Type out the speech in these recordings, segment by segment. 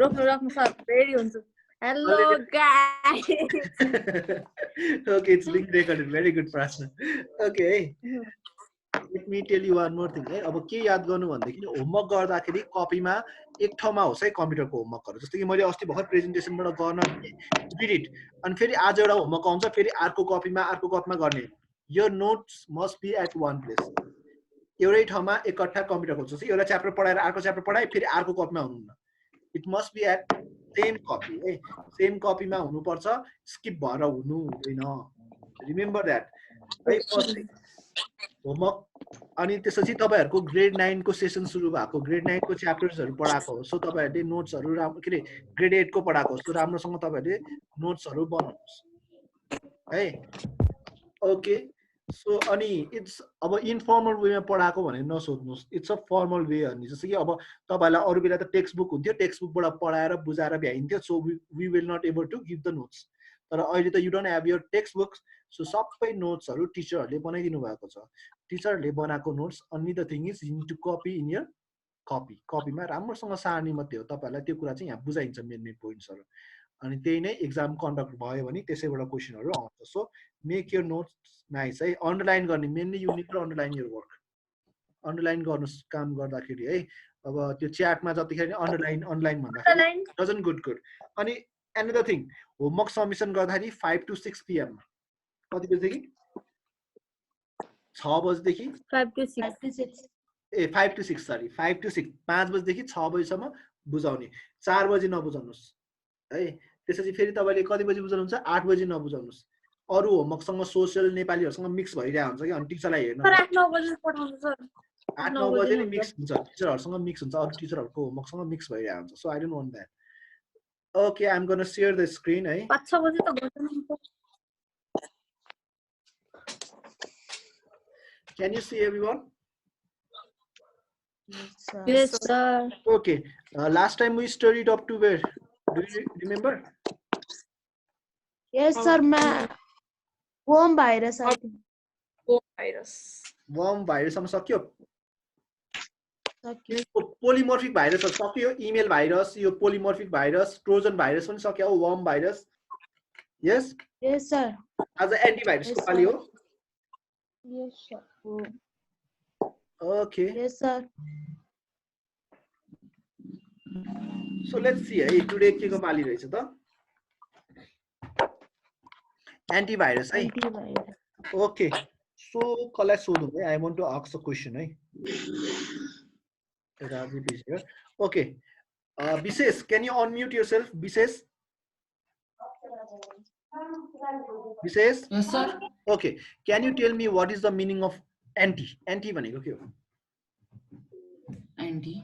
रोक्नु sir ready हुन्छु hello guys Okay, it's being recorded. Very good, Prasna. Okay, let me tell you one more thing. अब के याद गर्नु भन्दाखेरि होमवर्क गर्दाखेरि कपीमा एक ठाउँमा होस् है कम्प्युटरको होमवर्कहरु जस्तो कि मैले अस्ति भर्खर प्रेजेन्टेसनबाट गर्न रिड इट अनि फेरि आज एउटा होमवर्क आउँछ फेरि अर्को कपीमा गर्ने your notes must be at one place. एउटै ठाउँमा एकट्ठा कम्प्युटरको जस्तो एउटा च्याप्टर पढाएर अर्को च्याप्टर पढाए फेरि अर्को कपीमा हुनुहुन्न. It must be at same copy. Same कपीमा हुनुपर्छ, स्किप भएर हुनु हुँदैन. Remember that. है फर्स्ट थिङ होमवर्क अनि त्यसपछि तपाईहरुको ग्रेड 9 को सेसन सुरु भएको ग्रेड 9 को च्याप्टर्सहरु पढाएको हो सो तपाईहरुले नोट्सहरु राम्रो के रे ग्रेड 8 को पढाएको हो सो राम्रोसँग तपाईहरुले नोट्सहरु बनाउनुस् है. ओके सो अनि इट्स अब इन्फर्मल वेमा पढाएको भने नसोध्नुस् इट्स अ फर्मल वे अनि जस्तो कि अब तपाईहरुलाई अरु बेला त टेक्स्ट बुक हुन्थ्यो टेक्स्ट बुकबाट पढाएर बुझाएर भ्याइन्थ्यो so we will not able to give the notes तर अहिले त you don't have your text books so सबै नोट्सहरु टिचरहरुले बनाइदिनु भएको छ टिचरहरुले बनाएको notes only the thing is you need to copy in your कपीमा राम्रोसँग सार्ने मात्रै हो तपाईहरुलाई त्यो कुरा चाहिँ यहाँ बुझाइन्छ मेन पोइन्ट्सहरु अनि त्यही नै एक्जाम कन्डक्ट भयो भने त्यसैबाट क्वेशनहरु आउँछ so make your notes nice है अन्डरलाइन गर्ने mainly you need to underline your work underline गर्नुस् काम गर्दाखेरि है अब त्यो च्याटमा जतिखेर अन्डरलाइन भन्दा डजन्ट गुड अनि एनदर थिङ होमवर्क सबमिसन गर्दाखेरि 5 to 6 PM कति बजेदेखि 6 बजेदेखि 5 to 6 A 5 to 6 sorry 5 to 6 5 बजेदेखि 6 बजेसम्म बुझाउने 4 बजे नबुझाउनुस् है त्यसपछि फेरि तपाईले कति बजे बुझाउनुहुन्छ 8 बजे नबुझाउनुस् अरु होमवर्कसँग सोशल नेपालीहरुसँग मिक्स भइरहेको हुन्छ कि अनि टिचरलाई हेर्न 8-9 बजे पठाउँछु सर 8-9 बजे नै मिक्स हुन्छ टिचरहरुसँग मिक्स हुन्छ अरु टिचरहरुको होमवर्कसँग मिक्स भइरहेको हुन्छ so I don't want that. Okay, I'm going to share the screen. 5-6 बजे त गर्दैन. Can you see everyone? Yes, sir. Okay. Last time we studied up to where? Do you remember? Yes, sir. Worm virus, I think. Worm virus. हम सक्यो. पोलिमोर्फिक भाइरसहरु सक्यो email virus यो पोलिमोर्फिक virus Trojan virus पनि सक्यो worm virus yes yes sir आज antivirus को पाली हो yes sir okay yes sir so let's see है टुडे के को पाली रहेछ त एन्टिभाइरस है ओके सो कसलाई सोधौं है I want to ask a question है Rajiv is here. Okay. Bises, can you unmute yourself? Bises? Bises? Yes, sir. Okay. Can you tell me what is the meaning of anti? Anti भनेको के हो? Anti.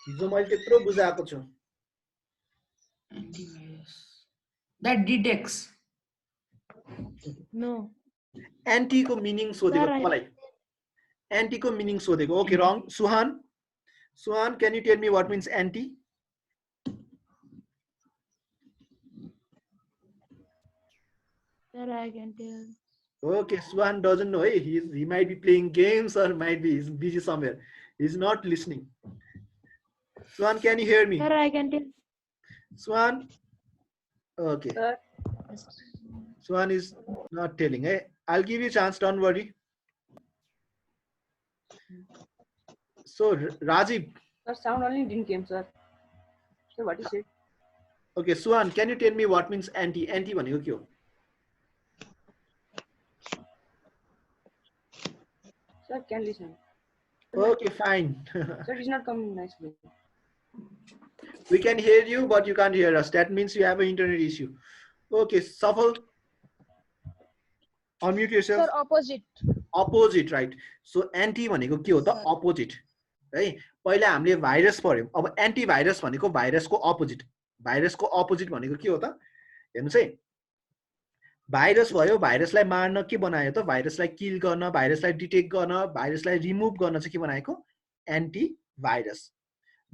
हिजो मैले त्यत्रो बुझाएको छु. Antivirus. That detects. No. Anti को meaning सोधेको मलाई. Anti को meaning सोधेको. Okay, wrong. Suhan, can you tell me what means anti? Sir, I can tell. Okay, Suhan doesn't know. Hey, he might be playing games or might be he's busy somewhere. He's not listening. Suhan, can you hear me? Sir, I can tell. Suhan? Okay. Sir. Suhan is not telling. Hey, I'll give you a chance. Don't worry. So Rajiv, sir, sound only didn't came, sir. So what is it? Okay, Suhan, can you tell me what means anti? Anti भनेको के हो? Sir, can listen. Okay, fine. Sir, it's not coming nicely. We can hear you, but you can't hear us. That means you have an internet issue. Okay, Safal, unmute yourself. Sir, opposite. Opposite, right? So anti भनेको के हो त? Opposite. है पहिला हामीले virus पढ्यौं अब antivirus भनेको भाइरसको अपोजिट भाइरसको अपोजिट भनेको के हो त हेर्नुस् है भाइरस भयो भाइरसलाई मार्न के बनायो त भाइरसलाई किल गर्न भाइरसलाई डिटेक्ट गर्न भाइरसलाई रिमुभ गर्न चाहिँ के बनाएको एन्टिभाइरस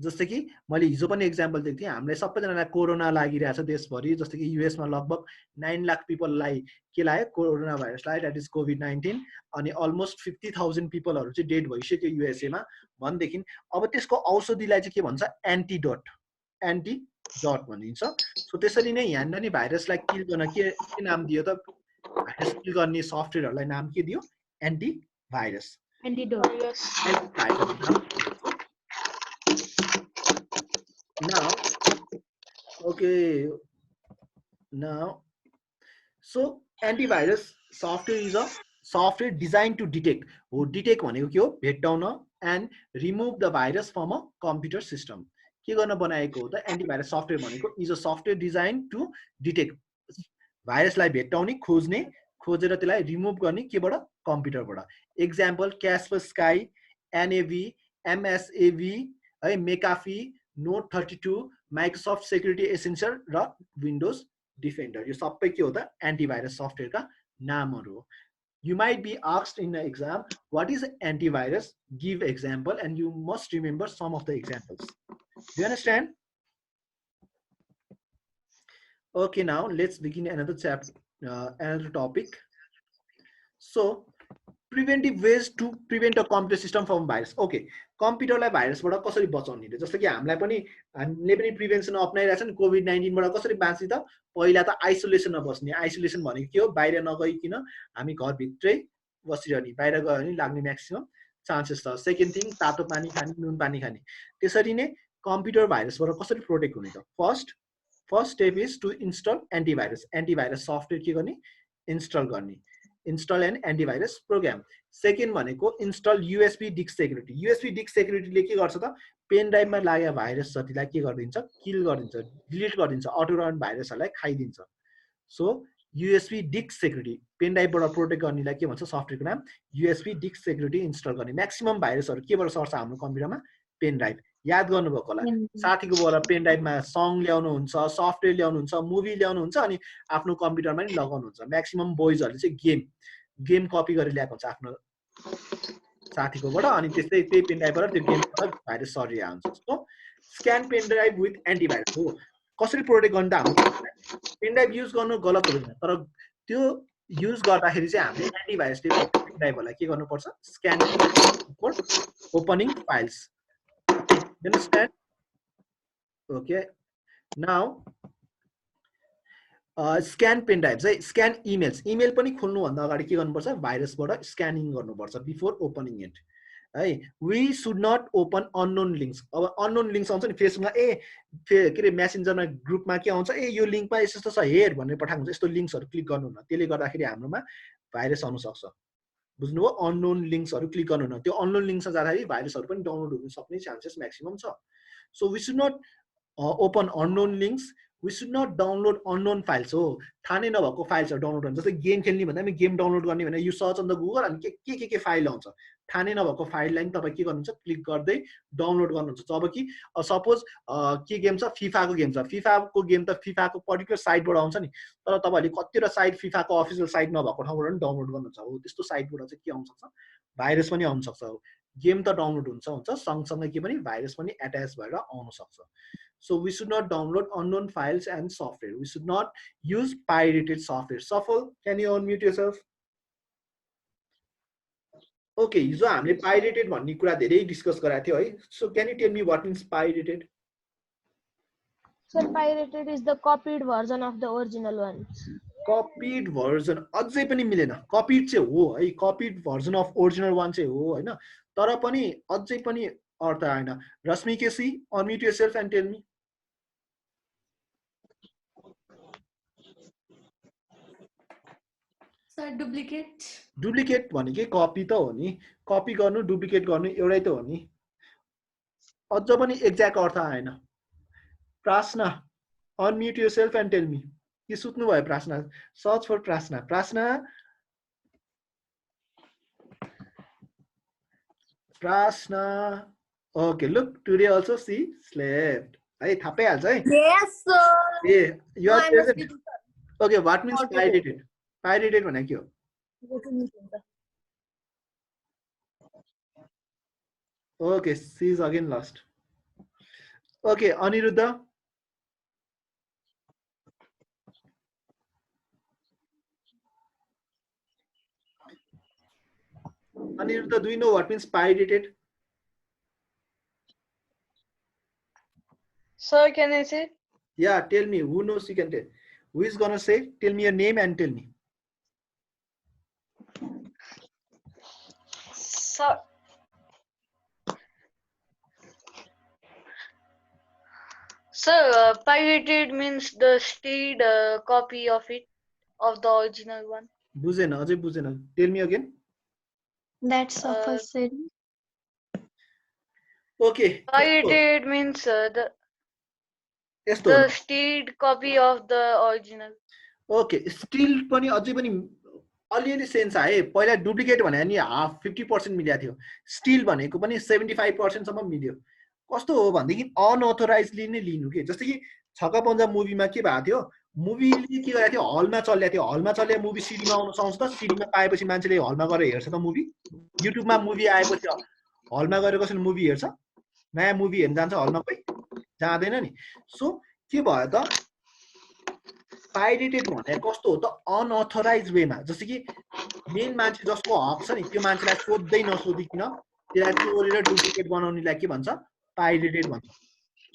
जस्तै कि मैले हिजो पनि एक्जाम्पल दिएको थिएँ, हामीलाई सबैजनालाई कोरोना लागिरहेछ देशभरि, जस्तै कि युएसमा लगभग 9 लाख पिपललाई के लाग्यो, कोरोना भाइरस लाग्यो, द्याट इज कोभिड-19, अनि अलमोस्ट 50,000 पिपलहरू चाहिँ डेड भइसक्यो युएसएमा भनेदेखि अब त्यसको औषधिलाई चाहिँ के भन्छ, एन्टिडोट भनिन्छ। सो त्यसरी नै यहाँनिर नि भाइरसलाई किल गर्न के नाम दियो त, भाइरस किल गर्ने सफ्टवेयरहरूलाई नाम के दियो, antivirus. Now, okay, now, so antivirus software is a software designed to detect. Oh, detect भनेको के हो, भेट्टाउन and remove the virus from a computer system. के गर्न बनाएको हो त, एन्टिभाइरस सफ्टवेयर भनेको is a software designed to detect. भाइरसलाई भेट्टाउने, खोज्ने, खोजेर त्यसलाई रिमुभ गर्ने केबाट, कम्प्युटरबाट। एक्जाम्पल Kaspersky, NAV, MSAV है, मेकाफी, Note 32, माइक्रोसफ्ट सेक्युरिटी एसेन्शियल र विन्डोज डिफेन्डर, यो सबै के हो त, एन्टिभाइरस सफ्टवेयरका नामहरू हो। You might be asked in the exam, what is antivirus? Give example and you must remember some of the examples. Do you understand? Okay, now let's begin another chapter, another topic. So, preventive ways to prevent a computer system from virus. Okay, कम्प्युटरलाई भाइरसबाट कसरी बचाउने त, जस्तो कि हामीले पनि prevention अपनाइरहेछ नि, COVID-19 बाट कसरी बाँच्ने त, पहिला त आइसोलेसनमा बस्ने। आइसोलेसन भनेको के हो, बाहिर नगइकिन हामी घरभित्रै बसिरहने, बाहिर गयो भने लाग्ने म्याक्सिमम चान्सेस छ। सेकेन्ड थिङ, तातो पानी खाने, नुन पानी खाने। त्यसरी नै कम्प्युटर भाइरसबाट कसरी प्रोटेक्ट हुने त, first step is to install antivirus. Antivirus software के गर्ने, इन्स्टल गर्ने, install and antivirus program. Second भनेको install USB disk security. USB disk सेक्युरिटीले के गर्छ त, पेन ड्राइभमा लागेको भाइरस जतिलाई के गरिदिन्छ, किल गरिदिन्छ, डिलिट गरिदिन्छ, अटो रन भाइरसहरूलाई खाइदिन्छ। So USB disk security, pen ड्राइभबाट प्रोटेक्ट गर्नेलाई के भन्छ, सफ्टवेयरको नाम युएसबी डिस्क सेक्युरिटी इन्स्टल गर्ने। म्याक्सिमम भाइरसहरू केबाट सर्छ हाम्रो कम्प्युटरमा, पेन ड्राइभ। याद गर्नुभएको होला, साथीकोबाट पेन ड्राइभमा सङ ल्याउनुहुन्छ, सफ्टवेयर ल्याउनुहुन्छ, मुभी ल्याउनुहुन्छ, अनि आफ्नो कम्प्युटरमा नि लगाउनुहुन्छ। म्याक्सिमम बोइजहरूले चाहिँ गेम कपी गरेर ल्याएको हुन्छ आफ्नो साथीकोबाट, अनि त्यस्तै त्यही पेन ड्राइभबाट त्यो गेमबाट भाइरस सरिया हुन्छ। So scan pen drive with antivirus हो। कसरी प्रोटेक्ट गर्ने त, हाम्रो पेन ड्राइभ युज गर्नु गलत होइन, तर त्यो युज गर्दाखेरि चाहिँ हामीले एन्टिभाइरसले पेन ड्राइभहरूलाई के गर्नुपर्छ, scan for opening files. Understand? Okay. Now, scan pen drive है, स्क्यान इमेल्स। इमेल पनि खोल्नुभन्दा अगाडि के गर्नुपर्छ, भाइरसबाट स्क्यानिङ गर्नुपर्छ बिफोर ओपनिङ इट है। We should not open unknown links. अब अननोन लिङ्क्स आउँछ नि फेसबुकमा, के अरे मेसेन्जरमा ग्रुपमा के आउँछ, यो लिङ्कमा यस्तो छ हेर भनेर पठाएको हुन्छ, यस्तो लिङ्क्सहरू क्लिक गर्नुहुन्न, त्यसले गर्दाखेरि हाम्रोमा भाइरस आउन सक्छ। बुझ्नुभयो, अननोन लिङ्क्सहरू क्लिक गर्नुहुन्न, त्यो अननोन लिङ्क्समा जाँदाखेरि भाइरसहरू पनि डाउनलोड हुन सक्ने चान्सेस म्याक्सिमम छ। So we should not open unknown links, we should not download unknown files. हो, थाहा नै नभएको फाइल्सहरू डाउनलोड गर्नु, जस्तै गेम खेल्ने भन्दा पनि गेम डाउनलोड गर्ने भने you search on the Google, अनि के फाइल आउँछ, थाहा नै नभएको फाइललाई पनि तपाईँ के गर्नुहुन्छ, क्लिक गर्दै डाउनलोड गर्नुहुन्छ। जब कि सपोज के गेम छ, फिफाको गेम छ, फिफाको गेम त फिफाको पर्टिकुलर साइटबाट आउँछ नि, तर तपाईँहरूले कतिवटा साइट फिफाको अफिसियल साइट नभएको ठाउँबाट पनि डाउनलोड गर्नुहुन्छ। हो, त्यस्तो साइटबाट चाहिँ के आउन सक्छ, भाइरस पनि आउन सक्छ। गेम त डाउनलोड हुन्छ सँगसँगै के पनि भाइरस पनि एट्याच भएर आउन सक्छ। So we should not download unknown files and software. We should not use pirated software. Safal, can you unmute yourself? Okay, हिजो हामीले pirated भन्ने कुरा धेरै डिस्कस गराएको थियो है। So can you tell me what means pirated? Sir, pirated is the copied version of the original one. Copied version अझै पनि मिलेन, copied चाहिँ हो है, copied version of original one चाहिँ हो हैन, तर पनि अझै पनि अर्थ आएन। Rashmi KC, unmute yourself and tell me. Sir, duplicate. Duplicate भनेकै कपी त हो नि, कपी गर्नु डुप्लिकेट गर्नु एउटै त हो नि, अझ पनि एक्ज्याक्ट अर्थ आएन। Prarthana, unmute yourself and tell me. के सुत्नु भयो Prarthana? Search for Prarthana. Prarthana okay, look today also she slept है, थाहा पाइहाल्छ है। Yes, sir. ए you are No, present. Okay, what means pirated? Pirated भनेको के हो? Okay, she is again lost. Okay Aniruddha Aniruddha, do you know what means pirated? Sir, can I say? Yeah, tell me. Who knows? You can tell. Who is gonna say? Tell me your name and tell me. Sir, pirated means the stealed copy of it, of the original one. बुझेन अझै बुझेन. Tell me again. That's a Uh, first said. Okay. Pirated means यस्तो हो. the stealed copy of the original. Okay still पनि अझै पनि अलिअलि sense आयो. पहिला डुप्लिकेट भने नि हाफ 50% मिलेको थियो. स्टिल भनेको पनि 75% सम्म मिल्यो. कस्तो हो भनेदेखि अनअथोराइजली नै लिनु के. जस्तै कि छक्का पञ्जा मुभीमा के भएको थियो, मुभीले के गरेको थियो, हलमा चलेको थियो. हलमा चले मुभी सिडीमा आउन सक्छ त. सिडीमा पाएपछि मान्छेले हलमा गएर हेर्छ त मुभी. युट्युबमा मुभी आएपछि हलमा गएर कसैले मुभी हेर्छ? नयाँ मुभी हेर्न जान्छ हलमा कोही? जाँदैन नि. सो के भयो त पाइरेटेड भने कस्तो हो त अनअथोराइज वेमा. जस्तै कि मेन मान्छे जसको हक छ नि त्यो मान्छेलाई सोध्दै नसोधिकिन त्यसलाई चोरेर डुप्लिकेट बनाउनेलाई के भन्छ? पाइरेटेड भन्छ.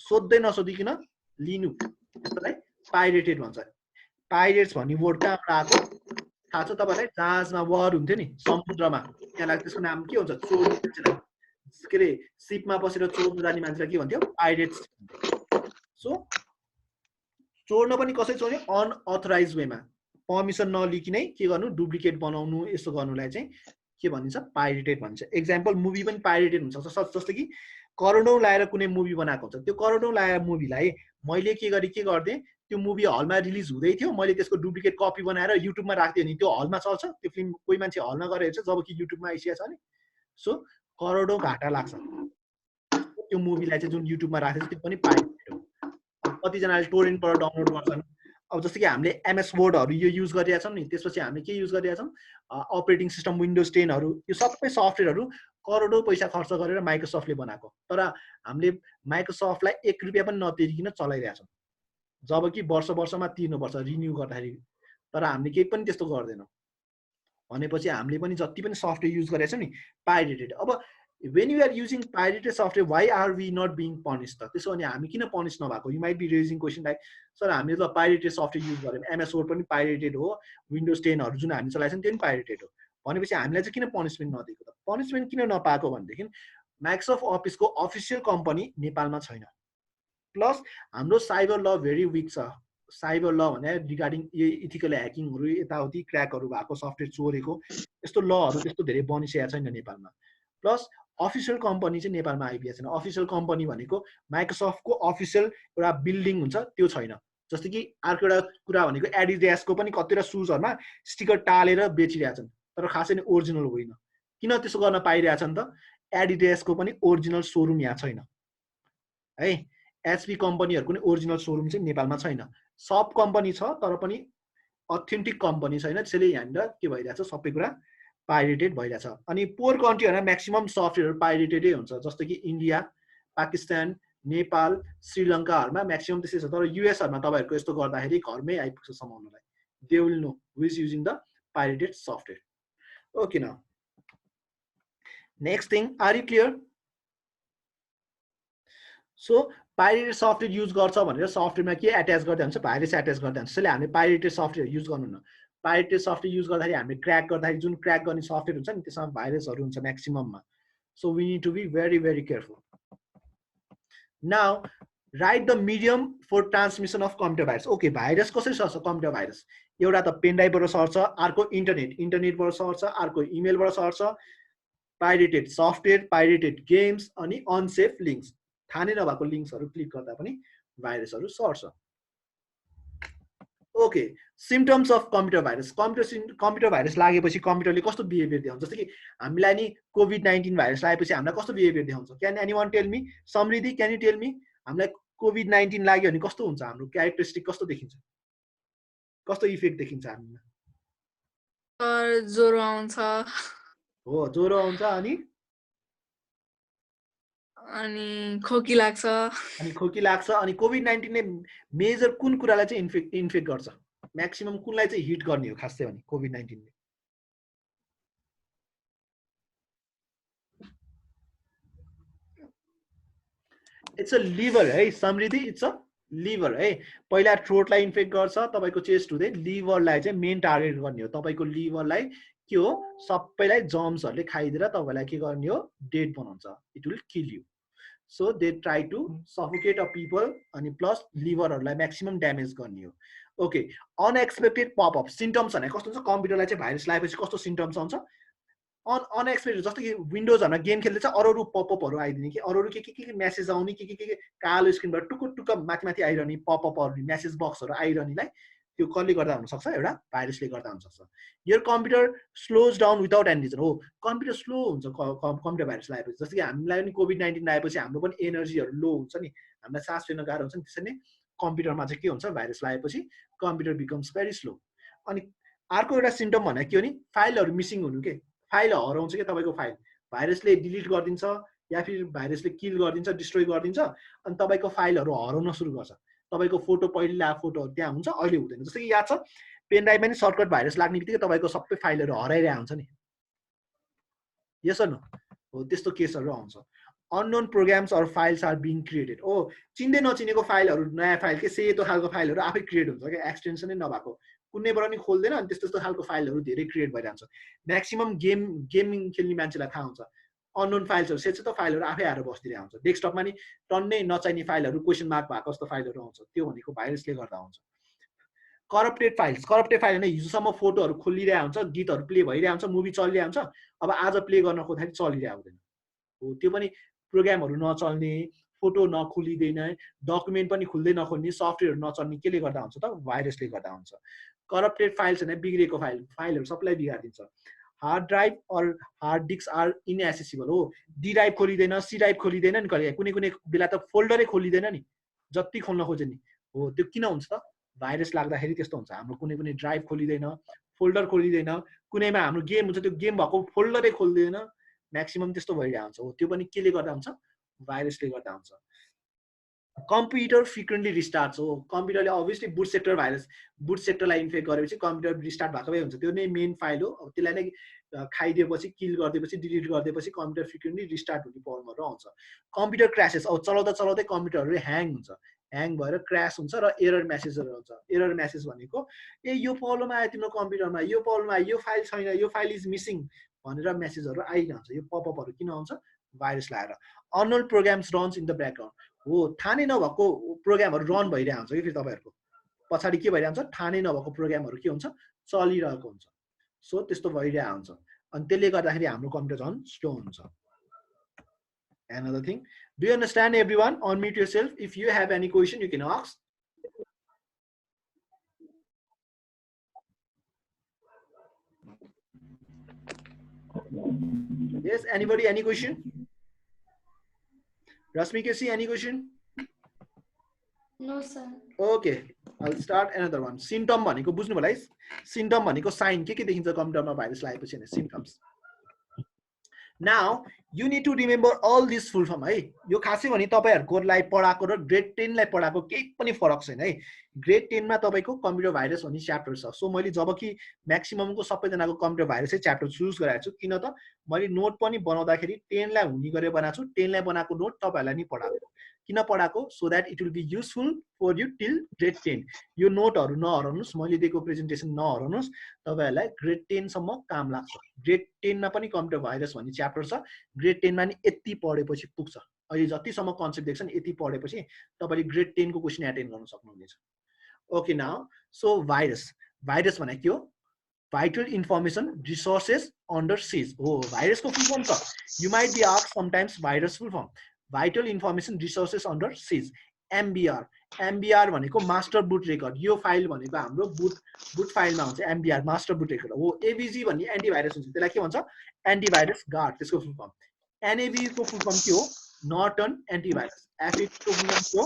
सोध्दै नसोधिकिन लिनु त्यसलाई पाइरेटेड भन्छ. पाइरेट्स भन्ने वर्ड कहाँबाट आएको थाहा छ तपाईँलाई? जहाजमा वार हुन्थ्यो नि समुद्रमा, त्यहाँलाई त्यसको नाम के हुन्छ? चोर्ने मान्छेलाई के अरे सिपमा बसेर चोर्न जाने मान्छेलाई के भन्थ्यो? पाइरेट्स. सो चोर्न पनि कसरी चोर्ने? अनअथोराइज वेमा, पर्मिसन नलिकनै के गर्नु? डुप्लिकेट बनाउनु. यसो गर्नुलाई चाहिँ के भनिन्छ? पाइरेटेड भन्छ. एक्जाम्पल मुभी पनि पाइरेटेड हुन्छ. जस्तो कि करोडौँ लाएर कुनै मुभी बनाएको हुन्छ. त्यो करोडौँ लाएर मुभीलाई मैले के गर्देँ, त्यो मुभी हलमा रिलिज हुँदै थियो, मैले त्यसको डुप्लिकेट कपी बनाएर युट्युबमा राख्दिएँ नि त्यो हलमा चल्छ त्यो फिल्म. कोही मान्छे हलमा गएर हेर्छ जबकि युट्युबमा आइसकेको छ नि. सो करोडौँ घाटा लाग्छ त्यो मुभीलाई चाहिँ जुन युट्युबमा राखेको छ त्यो पनि पाइरेटेड हो. कतिजनाले टोरेन्टबाट डाउनलोड गर्छन्. अब जस्तो कि हामीले एमएस वर्डहरू यो युज गरिरहेका छौँ नि, त्यसपछि हामीले के युज गरिरहेका छौँ? अपरेटिङ सिस्टम विन्डोज 10हरू, यो सबै सफ्टवेयरहरू करोडौँ पैसा खर्च गरेर माइक्रोसफ्टले बनाएको. तर हामीले माइक्रोसफ्टलाई 1 रुपियाँ पनि नतिरिकन चलाइरहेका छौँ, जबकि वर्षमा तिर्नुपर्छ रिन्यू गर्दाखेरि. तर हामीले केही पनि त्यस्तो गर्दैनौँ. भनेपछि हामीले पनि जति पनि सफ्टवेयर युज गरेका छौँ नि पाइरेटेड. अब when you are using pirated software, why are we not being punished? त्यसो भने हामी किन पनिश नभएको? You might be raising question like, sir हामीले त पाइरेटेड सफ्टवेयर युज गर्यौँ, एमएस वर्ड पनि पाइरेटेड हो, विन्डोज 10हरू जुन हामी चलाएको छौँ त्यो पनि पाइरेटेड हो. भनेपछि हामीलाई चाहिँ किन पनिसमेन्ट नदिएको त? पनिसमेन्ट किन नपाएको भनेदेखि माइक्रोसफ्ट अफिसको अफिसियल कम्पनी नेपालमा छैन. प्लस हाम्रो साइबर ल भेरी विक छ. साइबर ल भने रिगार्डिङ इथिकल ह्याकिङहरू, यताउति क्र्याकहरू भएको, सफ्टवेयर चोरेको, यस्तो लहरू त्यस्तो धेरै बनिसकेको छैन नेपालमा. प्लस अफिसियल कम्पनी चाहिँ नेपालमा आइपुगेको छैन. अफिसियल कम्पनी भनेको माइक्रोसफ्टको अफिसियल एउटा बिल्डिङ हुन्छ त्यो छैन. जस्तै कि अर्को एउटा कुरा भनेको एडिडासको पनि कतिवटा सुजहरूमा स्टिकर टालेर बेचिरहेछन् तर खासै नै ओरिजिनल होइन. किन त्यसो गर्न पाइरहेछन् त? एडिडासको पनि ओरिजिनल सोरुम यहाँ छैन है. एचपी कम्पनीहरूको पनि ओरिजिनल सोरुम चाहिँ नेपालमा छैन. सब कम्पनी छ तर पनि अथेन्टिक कम्पनी छैन. त्यसैले यहाँनिर के भइरहेछ? सबै कुरा पाइरेटेड भइरहेछ. अनि पोर कन्ट्रीहरूमा म्याक्सिमम सफ्टवेयर पाइरेटेडै हुन्छ. जस्तो कि इन्डिया, पाकिस्तान, नेपाल, श्रीलङ्काहरूमा म्याक्सिमम त्यस्तै छ. तर युएसहरूमा तपाईँहरूको यस्तो गर्दाखेरि घरमै आइपुग्छ समाउनलाई. They will know who is using the pirated software. Okay now next thing, are you clear? So pirated software use गर्छ भनेर सफ्टवेयरमा के एट्याच गर्दै हुन्छ? भाइरस एट्याच गर्दै हुन्छ. त्यसैले हामीले पाइरेटेड सफ्टवेयर युज गर्नु न. पाइरेटेड सफ्टवेयर युज गर्दाखेरि हामीले क्र्याक गर्दाखेरि जुन क्र्याक गर्ने सफ्टवेयर हुन्छ नि त्यसमा भाइरसहरू हुन्छ म्याक्सिमममा. So we need to be very very careful. Now write the medium for transmission of computer virus. Okay, virus कसरी सर्छ? कम्प्युटर भाइरस एउटा त पेनड्राइभबाट सर्छ, अर्को इन्टरनेटबाट सर्छ, अर्को इमेलबाट सर्छ. पाइरेटेड सफ्टवेयर, पाइरेटेड गेम्स अनि अनसेफ लिङ्क्स, थाहा नै नभएको लिङ्क्सहरू क्लिक गर्दा पनि भाइरसहरू सर्छ. Okay, symptoms of computer virus. Computer virus लागेपछि कम्प्युटरले कस्तो बिहेभियर देखाउँछ? जस्तो कि हामीलाई नि कोभिड-19 भाइरस लागेपछि हामीलाई कस्तो बिहेभियर देखाउँछ? Can anyone tell me? Samriddhi, can you tell me? हामीलाई कोभिड-19 लाग्यो भने कस्तो हुन्छ? हाम्रो क्यारेक्टरिस्टिक कस्तो देखिन्छ? कस्तो इफेक्ट देखिन्छ हामीमा? ज्वरो आउँछ. हो, ज्वरो आउँछ. अनि अनि खोकी लाग्छ अनि खोकी लाग्छ अनि कोभिड-19 ले मेजर कुन कुरालाई चाहिँ इन्फेक्ट गर्छ म्याक्सिमम कुनलाई चाहिँ हिट गर्ने हो खास चाहिँ भने कोभिड-19 ले इट्स अ लिभर है समृद्धि इट्स अ लिभर है पहिला थ्रोटलाई इन्फेक्ट गर्छ तपाईको चेस्ट हुँदै लिभरलाई चाहिँ मेन टार्गेट गर्ने हो तपाईको लिभरलाई के हो सबैलाई जर्म्सहरुले खाइदिएर तपाईलाई के गर्ने हो डेड बनाउँछ it will kill you so they try to suffocate a people अनि प्लस लिभरहरुलाई म्याक्सिमम ड्यामेज गर्ने हो ओके अनएक्सपेक्टेड पपअप सिम्पटम्स भने कस्तो हुन्छ कम्प्युटरलाई चाहिँ भाइरस लगाएपछि कस्तो सिम्पटम्स आउँछ अनएक्सपेक्टेड जस्तो कि विन्डोजहरुमा गेम खेल्दैछ अरू पपअपहरु आइदिने कि अरू के मेसेज आउने के कालो स्क्रिनबाट टुक माथि माथि आइरहने पपअपहरु मेसेज बक्सहरु आइरहनेलाई त्यो कसले गर्दा हुन सक्छ एउटा भाइरसले गर्दा हुन सक्छ your computer slows down without any reason हो कम्प्युटर स्लो हुन्छ कम्प्युटर भाइरस लगाएपछि जस्तो कि हामीलाई पनि कोभिड-19 लगाएपछि हाम्रो पनि एनर्जीहरु लो हुन्छ नि हामीलाई सास फेर्न गाह्रो हुन्छ नि त्यसरी नै कम्प्युटरमा चाहिँ के हुन्छ भाइरस लगाएपछि कम्प्युटर बिकम्स भेरी स्लो अनि अर्को एउटा सिम्पटम भने के हो नि फाइलहरु मिसिङ हुनु के फाइल हराउँछ के तपाईको फाइल भाइरसले डिलिट गरिदिन्छ या फिर भाइरसले किल गरिदिन्छ डिस्ट्रोय गरिदिन्छ अनि तपाईको फाइलहरु हराउन सुरु गर्छ तपाईको फोटो पहिला फोटोहरु त्यहाँ हुन्छ अहिले हुँदैन जस्तो कि याद छ पेन ड्राइभमा नि सर्टकट भाइरस लाग्नेबित्तिकै तपाईको सबै फाइलहरु हराइरहेको हुन्छ नि यस नो हो त्यस्तो केसहरु आउँछ unknown programs or files are being created ओ चिन्दै नचिनेको फाइलहरु नयाँ फाइल के सेतो खालको फाइलहरु आफै क्रिएट हुन्छ के एक्सटेन्सनै नभएको कुनैबाट नि खोल्दैन अनि त्यस्तो खालको फाइलहरु धेरै क्रिएट भइरहन्छ म्याक्सिमम गेमिङ खेल्ने मान्छेलाई थाहा हुन्छ अननोन फाइल्सहरु सेतो फाइलहरु आफै आएर बस्दिरहेको हुन्छ डेस्कटपमा नि टन्नै नचाहिने फाइलहरु क्वेशन मार्क भएको जस्तो फाइलहरु आउँछ त्यो भनेको भाइरसले गर्दा हुन्छ करप्टेड फाइल नै हिजोसम्म फोटोहरु खोलिरहेको हुन्छ गीतहरु प्ले भइरहेको हुन्छ मुभी चलिरहेको हुन्छ अब आज प्ले गर्न खोज्दाखेरि चलिरहेको हुँदैन हो त्यो पनि प्रोग्रामहरु नचल्ने फोटो नखोलिदैन डकुमेन्ट पनि खुल्दै नखोल्ने सफ्टवेयरहरु नचल्ने केले गर्दा हुन्छ त भाइरसले गर्दा हुन्छ करप्टेड फाइल्स हैन बिग्रेको फाइलहरु सबैलाई बिगार्दिन्छ hard drive or hard disk are inaccessible हो डी ड्राइभ खोलिदैन सी ड्राइभ खोलिदैन नि कहिले कुनै बेला त फोल्डरै खोलिदैन नि जति खोल्न खोजे नि हो त्यो किन हुन्छ त भाइरस लाग्दाखेरि त्यस्तो हुन्छ हाम्रो कुनै ड्राइभ खोलिदैन फोल्डर खोलिदैन कुनैमा हाम्रो गेम हुन्छ त्यो गेम भएको फोल्डरै खोल्दैन म्याक्सिमम त्यस्तो भइरहेको हुन्छ हो त्यो पनि केले गर्दा हुन्छ भाइरसले गर्दा हुन्छ कम्प्युटर फ्रिक्वेन्टली रिस्टार्ट्स हो कम्प्युटरले अभियसली बुट सेक्टरलाई इन्फेक्ट गरेपछि कम्प्युटर रिस्टार्ट भएकै हुन्छ त्यो नै मेन फाइल हो अब त्यसलाई नै खाइदिएपछि किल गरिदिएपछि डिलिट गरिदिएपछि कम्प्युटर फ्रिक्वेन्टली रिस्टार्ट हुने प्रब्लमहरु आउँछ कम्प्युटर क्र्यासेस अब चलाउँदै कम्प्युटरहरु ह्याङ भएर क्र्यास हुन्छ र एरर मेसेजहरु आउँछ एरर मेसेज भनेको यो प्रब्लम आयो तिम्रो कम्प्युटरमा यो प्रब्लम आयो यो फाइल छैन यो फाइल इज मिसिङ भनेर मेसेजहरु आइरहन्छ यो पपअपहरु किन आउँछ भाइरस लगाएर unknown programs runs in the background हो थाहा नै नभएको प्रोग्रामहरु रन भइरहेको हुन्छ कि फेरि तपाईहरुको पछाडी के भइरहेको हुन्छ थाहा नै नभएको प्रोग्रामहरु के हुन्छ चलिरहेको हुन्छ सो त्यस्तो भइरहेको हुन्छ अनि त्यसले गर्दाखेरि हाम्रो कम्प्युटर झन् स्लो हुन्छ another thing do you understand everyone unmute yourself if you have any question you can ask yes anybody any question Rasmi Kesi any question No, sir. okay I'll start another one symptom भनेको बुझ्नु होला है symptom भनेको sign के देखिन्छ कम्प्युटरमा virus लागेपछि हैन symptoms now you need to remember all this full form है यो खासै भने तपाईहरुकोलाई पढाको र ग्रेड 10 लाई पढाको केही पनि फरक छैन है ग्रेड 10 मा तपाईको कम्प्युटर भाइरस भन्ने च्याप्टर छ सो मैले जबकि म्याक्सिमम को सबैजनाको कम्प्युटर भाइरसै च्याप्टर चुज गराएको छु किन त मैले नोट पनि बनाउँदाखेरि 10 लाई हुने गरे बनाएको छु 10 लाई बनाएको नोट तपाईहरुलाई नि पढाएको किन पढाको so that it will be useful for you till grade 10 यो नोटहरु नहराउनुस् मैले दिएको प्रेजेन्टेसन नहराउनुस् तपाईहरुलाई ग्रेड 10 सम्म काम लाग्छ ग्रेड 10 मा पनि कम्प्युटर भाइरस भन्ने च्याप्टर छ ग्रेड 10 मा नि यति पढेपछि पुग्छ अहिले जतिसम्म कन्सेप्ट देख्छन् यति पढेपछि तपाईले ग्रेड 10 को क्वेशन अटेन्ड गर्न सक्नुहुनेछ ओके नाउ सो भाइरस भने के हो vital information resources under siege हो भाइरस को फुल फर्म छ you might be asked sometimes virus full form vital information resources under siege MBR भनेको मास्टर बुट रेकर्ड यो फाइल भनेको हाम्रो बुट फाइलमा हुन्छ MBR मास्टर बुट रेकर्ड हो AVG भन्ने एन्टिभाइरस हुन्छ त्यसलाई के भन्छ एन्टिभाइरस गार्ड त्यसको फुल फर्म NAV को फुल फर्म के हो नर्टन एन्टिभाइरस FX को फुल फर्म के हो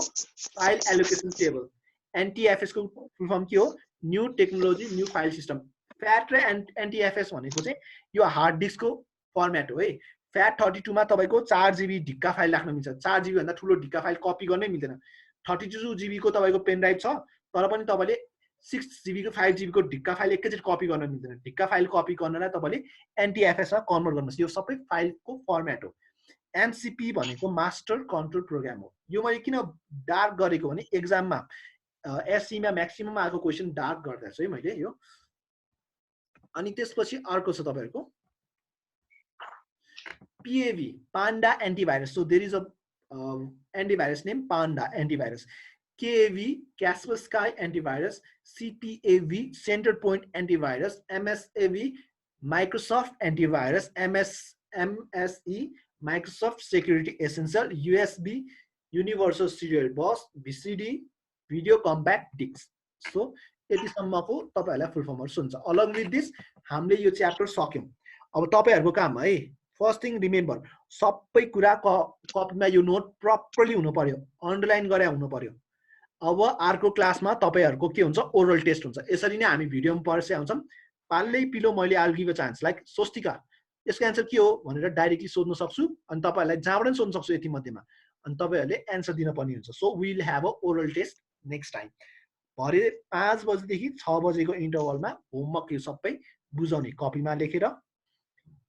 फाइल एलोकेसन टेबल NTFS को फुल फर्म के हो new technology new file system FAT र NTFS भनेको चाहिँ यो हार्ड डिस्क को फर्मेट हो है FAT32 मा तपाईको 4 GB ढिक्का फाइल राख्न मिल्छ 4 GB भन्दा ठुलो ढिक्का फाइल कपी गर्नै मिल्दैन 32 GB को तपाईको पेन ड्राइभ छ तर पनि तपाईले 6 GB को 5 GB को ढिक्का फाइल एकैचोटी कपी गर्न मिल्दैन ढिक्का फाइल कपी गर्नलाई तपाईले NTFS मा कन्भर्ट गर्नुस् यो सबै फाइलको फर्मेट हो MCP भनेको मास्टर कन्ट्रोल प्रोग्राम हो यो मैले किन डार्क गरेको भने एक्जाममा एससी मा म्याक्सिमम आएको क्वेशन डार्क गर्दा चाहिँ मैले यो अनि त्यसपछि अर्को छ तपाईहरुको PAV Panda antivirus so there is a antivirus named Panda antivirus KAV Kaspersky antivirus CPAV Centerpoint antivirus MSAV Microsoft antivirus MSE Microsoft Security Essential USB Universal Serial Bus VCD Video Compact Disc so यतिसम्मको तपाईहरुलाई फुल फर्महरु सुन्छ अलong with this हामीले यो chapter सक्यौं अब तपाईहरुको काम है first thing remember सबै कुरा कपीमा यो नोट प्रपरली हुनु पर्यो अन्डरलाइन गरे हुनु पर्यो अब अर्को क्लासमा तपाईहरुको के हुन्छ ओरल टेस्ट हुन्छ यसरी नै हामी भिडियोमा पर्से आउँछौं पाल्लै पिलो मैले I'll give a chance like Swastika यसको आन्सर के हो भनेर डाइरेक्टली सोध्न सक्छु अनि तपाईहरुलाई जहाँबाट सोध्न सक्छु यति मध्येमा अनि तपाईहरुले आन्सर दिन पर्ने हुन्छ so we will have a oral test next time भरे 5 बजेदेखि 6 बजेको इन्टरभलमा होमवर्क यो सबै बुझाउने कपीमा लेखेर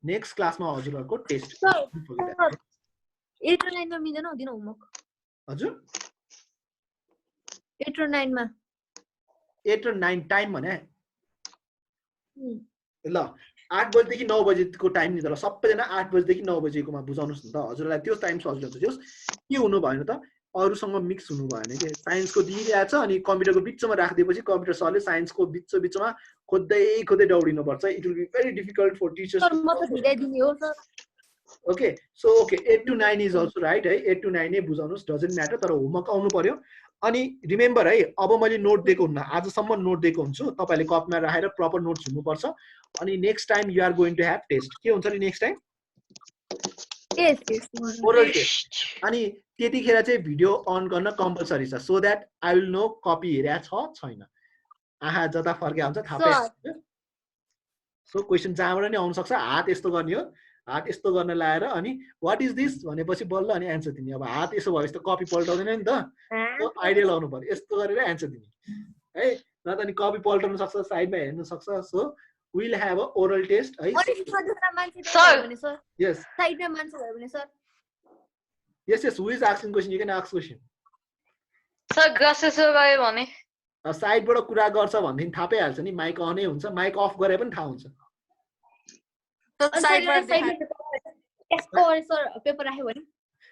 नेक्स्ट क्लासमा हजुरहरुको टेस्ट 8 र 9 मा मिल्दैन हुँदैन होमवर्क हजुर 8 र 9 मा 8 र 9 टाइम भने ल 8 बजेदेखि 9 बजेको टाइम नि त ल सबैजना 8 बजेदेखि 9 बजेकोमा बुझाउनुस् न त हजुरलाई त्यो टाइम सजिलो हुन्छ के हुनु भएन त अरुसँग मिक्स हुनु भएन के साइन्सको दिइरहेछ अनि कम्प्युटरको बिचमा राख्दिएपछि कम्प्युटर सरले साइन्सको बिचमा खोज्दै दौडिनु पर्छ it will be very difficult for teachers sir म त ढिलै दिने हो sir okay so okay 8 to 9 is also right है 8 to 9 नै बुझाउनुस् डजन्ट म्याटर तर होमवर्क आउनु पर्यो अनि रिमेम्बर है अब मैले नोट दिएको हुन्न आजसम्म नोट दिएको हुन्छु तपाईले कपीमा राखेर प्रपर नोट्स हुनुपर्छ अनि next time you are going to have test के हुन्छ नि next time test oral test अनि त्यतिखेर चाहिँ भिडियो अन गर्न कम्पलसरी छ so that I will know copy हेरेको छ छैन आहा जता फर्के हुन्छ थाहा पाइन्छ सो क्वेशन जहाँबाट नि आउन सक्छ हात यस्तो गर्ने हो हात यस्तो गर्न लाएर अनि व्हाट इज दिस भनेपछि बल्ल अनि आन्सर दिने अब हात यसो भएपछि त कपी पल्टाउँदैन नि त सो आइडिया लाउनु पर्यो यस्तो गरेर आन्सर दिने है न त नि कपी पल्टाउन सक्छ साइडमा हेर्न सक्छ so we'll have a oral test है Sir. yes साइडमा मान्छे भयो भने sir yes who is asking question you can ask question sir glasses गयो भने साइडबाट कुरा गर्छ भन्दिन थाहा पाइहाल्छ नि माइक अनै हुन्छ माइक अफ गरे पनि थाहा हुन्छ सर पेपर राख्यो भने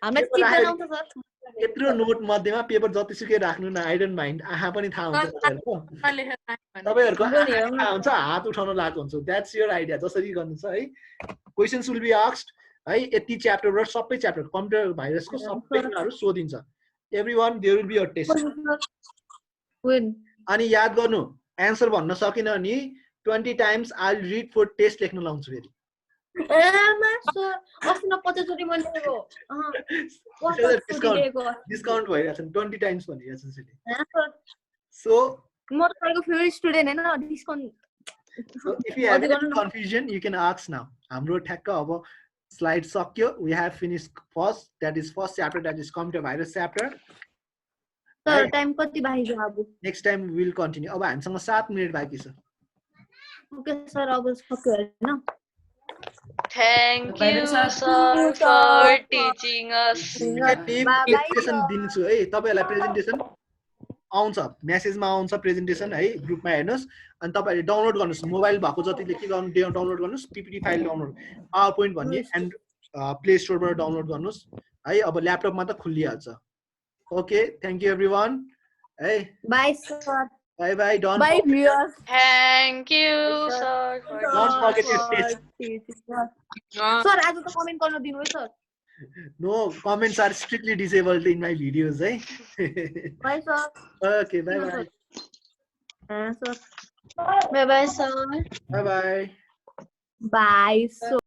हामीलाई चित्त आउँछ सर यत्रो नोट मध्येमा पेपर जतिसुकै राख्नु न आई डोन्ट माइन्ड आहा पनि थाहा हुन्छ तपाईहरुको थाहा हुन्छ हात उठाउन लागेको हुन्छ दैट्स योर आइडिया जसरी गर्नु छ है क्वेशन्स विल बी आस्क्ड है यति च्याप्टरबाट सबै च्याप्टर कम्प्युटर भाइरसको सबै कुराहरु सोधिन्छ everyone there will be a test अनि याद गर्नु आन्सर भन्न सकिन नि 20 times I will read for test लेख्न लाउँछु फेरि डिस्काउन्ट भइरहेछ 20 टाइम्स भनिरहेछ त्यसले सो म तपाईको फेभरेट स्टुडेन्ट हैन discount So if you have any confusion, you can ask now. हाम्रो ठ्याक्क अब स्लाइड सक्यो. We have finished first. That is first chapter. That is computer virus chapter. Sir time कति बाँकी छ अब? Next time we will continue. अब हामीसँग 7 मिनेट बाँकी छ. ओके सर अब सक्यो हैन? Thank you sir for teaching us. Presentation दिन्छु है. तपाईहरुलाई प्रेजेन्टेसन आउँछ मेसेजमा आउँछ प्रेजेन्टेसन है ग्रुपमा हेर्नुस् अनि तपाईहरुले डाउनलोड गर्नुस् मोबाइल भएको जतिले के गर्नु डाउनलोड गर्नुस् PPT file download power point भन्ने एन्ड प्ले स्टोरबाट डाउनलोड गर्नुस् है अब ल्यापटपमा त खुलिहाल्छ ओके थ्यांक यू एभ्रीवन है bye sir bye bye don't bye viewers Thank you sir. Don't forget your test sir आज त कमेन्ट गर्न दिनु है सर No, comments are strictly disabled in my videos, eh? Bye, sir. Okay, bye bye. Sir. Bye bye, sir. Bye bye. Bye, sir.